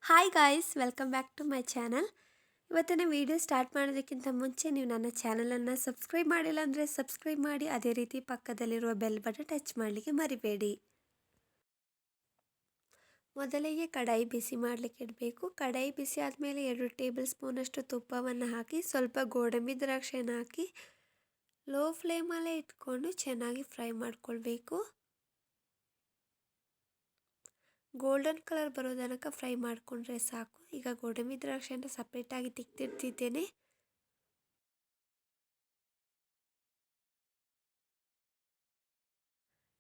Hi guys, welcome back to my channel. ಇವತ್ತಿನ video start ಮಾಡೋದಕ್ಕಿಂತ ಮುಂಚೆ ನೀವು ನನ್ನ ಚಾನಲನ್ನು ಸಬ್ಸ್ಕ್ರೈಬ್ ಮಾಡಿಲ್ಲ ಅಂದರೆ ಸಬ್ಸ್ಕ್ರೈಬ್ ಮಾಡಿ, ಅದೇ ರೀತಿ ಪಕ್ಕದಲ್ಲಿರುವ ಬೆಲ್ ಬಟನ್ ಟಚ್ ಮಾಡಲಿಕ್ಕೆ ಮರಿಬೇಡಿ. ಮೊದಲಿಗೆ ಕಡಾಯಿ ಬಿಸಿ ಮಾಡಲಿಕ್ಕೆ ಇಡಬೇಕು. ಕಡಾಯಿ ಬಿಸಿ ಆದಮೇಲೆ 2 ಟೇಬಲ್ ಸ್ಪೂನಷ್ಟು ತುಪ್ಪವನ್ನು ಹಾಕಿ ಸ್ವಲ್ಪ ಗೋಡಂಬಿ ದ್ರಾಕ್ಷಿಯನ್ನು ಹಾಕಿ ಲೋ ಫ್ಲೇಮಲ್ಲೇ ಇಟ್ಕೊಂಡು ಚೆನ್ನಾಗಿ ಫ್ರೈ ಮಾಡ್ಕೊಳ್ಬೇಕು. ಗೋಲ್ಡನ್ ಕಲರ್ ಬರೋ ತನಕ ಫ್ರೈ ಮಾಡಿಕೊಂಡ್ರೆ ಸಾಕು. ಈಗ ಗೋಡಂಬಿ ದ್ರಾಕ್ಷಿಯನ್ನು ಸಪ್ರೇಟಾಗಿ ತೆಗೆದಿಡ್ತಿದ್ದೇನೆ.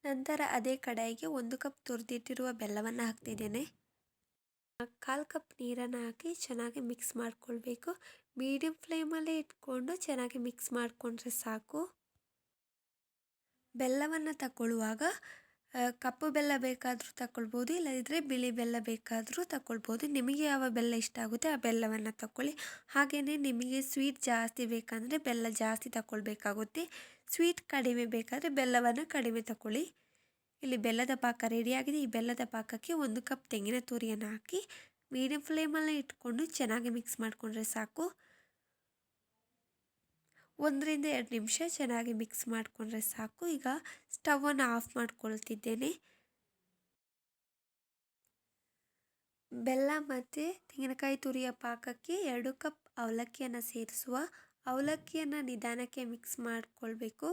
ನಂತರ ಅದೇ ಕಡಾಯಿಗೆ 1 ಕಪ್ ತುರಿದಿಟ್ಟಿರುವ ಬೆಲ್ಲವನ್ನು ಹಾಕ್ತಿದ್ದೇನೆ. 1/4 ಕಪ್ ನೀರನ್ನು ಹಾಕಿ ಚೆನ್ನಾಗಿ ಮಿಕ್ಸ್ ಮಾಡಿಕೊಳ್ಬೇಕು. ಮೀಡಿಯಂ ಫ್ಲೇಮಲ್ಲೇ ಇಟ್ಕೊಂಡು ಚೆನ್ನಾಗಿ ಮಿಕ್ಸ್ ಮಾಡಿಕೊಂಡ್ರೆ ಸಾಕು. ಬೆಲ್ಲವನ್ನು ತಗೊಳ್ಳುವಾಗ ಕಪ್ಪು ಬೆಲ್ಲ ಬೇಕಾದರೂ ತಗೊಳ್ಬೋದು, ಇಲ್ಲದಿದ್ದರೆ ಬಿಳಿ ಬೆಲ್ಲ ಬೇಕಾದರೂ ತಗೊಳ್ಬೋದು. ನಿಮಗೆ ಯಾವ ಬೆಲ್ಲ ಇಷ್ಟ ಆಗುತ್ತೆ ಆ ಬೆಲ್ಲವನ್ನು ತಗೊಳ್ಳಿ. ಹಾಗೆಯೇ ನಿಮಗೆ ಸ್ವೀಟ್ ಜಾಸ್ತಿ ಬೇಕಂದರೆ ಬೆಲ್ಲ ಜಾಸ್ತಿ ತಗೊಳ್ಬೇಕಾಗುತ್ತೆ. ಸ್ವೀಟ್ ಕಡಿಮೆ ಬೇಕಾದರೆ ಬೆಲ್ಲವನ್ನು ಕಡಿಮೆ ತಗೊಳ್ಳಿ. ಇಲ್ಲಿ ಬೆಲ್ಲದ ಪಾಕ ರೆಡಿಯಾಗಿದೆ. ಈ ಬೆಲ್ಲದ ಪಾಕಕ್ಕೆ 1 ಕಪ್ ತೆಂಗಿನ ತುರಿಯನ್ನು ಹಾಕಿ ಮೀಡಿಯಂ ಫ್ಲೇಮಲ್ಲೇ ಇಟ್ಕೊಂಡು ಚೆನ್ನಾಗಿ ಮಿಕ್ಸ್ ಮಾಡಿಕೊಂಡ್ರೆ ಸಾಕು. 1 ರಿಂದ 2 ನಿಮಿಷ ಚೆನ್ನಾಗಿ ಮಿಕ್ಸ್ ಮಾಡಿಕೊಂಡ್ರೆ ಸಾಕು. ಈಗ ಸ್ಟವನ್ನು ಆಫ್ ಮಾಡ್ಕೊಳ್ತಿದ್ದೇನೆ. ಬೆಲ್ಲ ಮತ್ತು ತೆಂಗಿನಕಾಯಿ ತುರಿಯ ಪಾಕಕ್ಕೆ 2 ಕಪ್ ಅವಲಕ್ಕಿಯನ್ನು ಸೇರಿಸುವ. ಅವಲಕ್ಕಿಯನ್ನು ನಿಧಾನಕ್ಕೆ ಮಿಕ್ಸ್ ಮಾಡಿಕೊಳ್ಬೇಕು.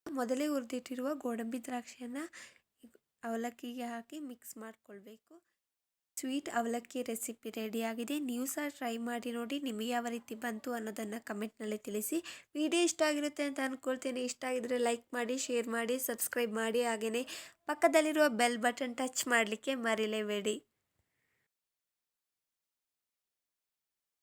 ಮೊದಲೇ ಹುರಿದಿಟ್ಟಿರುವ ಗೋಡಂಬಿ ದ್ರಾಕ್ಷಿಯನ್ನು ಅವಲಕ್ಕಿಗೆ ಹಾಕಿ ಮಿಕ್ಸ್ ಮಾಡಿಕೊಳ್ಬೇಕು. ಸ್ವೀಟ್ ಅವಲಕ್ಕಿ ರೆಸಿಪಿ ರೆಡಿಯಾಗಿದೆ. ನೀವು ಸಹ ಟ್ರೈ ಮಾಡಿ ನೋಡಿ. ನಿಮಗೆ ಯಾವ ರೀತಿ ಬಂತು ಅನ್ನೋದನ್ನು ಕಮೆಂಟ್ನಲ್ಲಿ ತಿಳಿಸಿ. ವಿಡಿಯೋ ಇಷ್ಟ ಆಗಿರುತ್ತೆ ಅಂತ ಅಂದ್ಕೊಳ್ತೀನಿ. ಇಷ್ಟ ಆಗಿದ್ರೆ ಲೈಕ್ ಮಾಡಿ, ಶೇರ್ ಮಾಡಿ, ಸಬ್ಸ್ಕ್ರೈಬ್ ಮಾಡಿ. ಹಾಗೆಯೇ ಪಕ್ಕದಲ್ಲಿರುವ ಬೆಲ್ ಬಟನ್ ಟಚ್ ಮಾಡಲಿಕ್ಕೆ ಮರಿಲೇಬೇಡಿ.